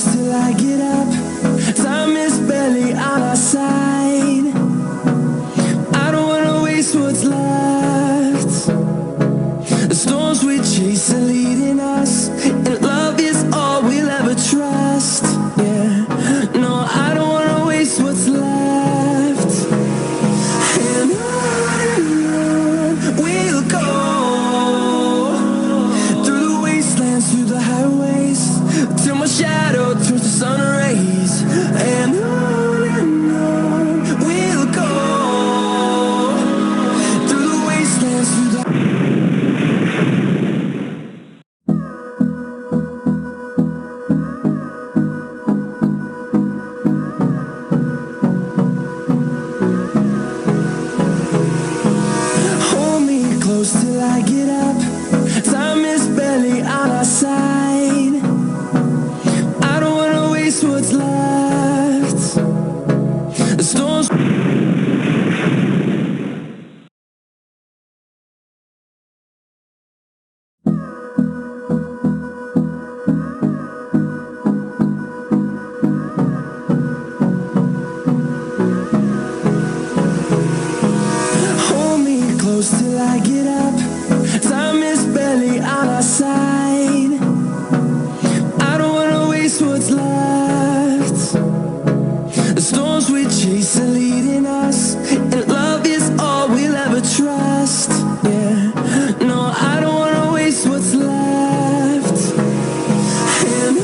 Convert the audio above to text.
close till I get up. Time is barely on our side. I don't wanna waste what's left. The storms we chase are leading us, and love is all we'll ever trust. Yeah, no, I don't wanna waste what's left. And on we'll go, through the wastelands, through the highways, till my shadow turns to sun rays. And on we'll go, through the wastelands, through the close till I get up. Time is barely on our side. I don't wanna waste what's left. The storms. Hold me close till I get up. Time is barely on our side. I don't wanna waste what's left. The storms we chase are leading us, and love is all we'll ever trust. Yeah, no, I don't wanna waste what's left. And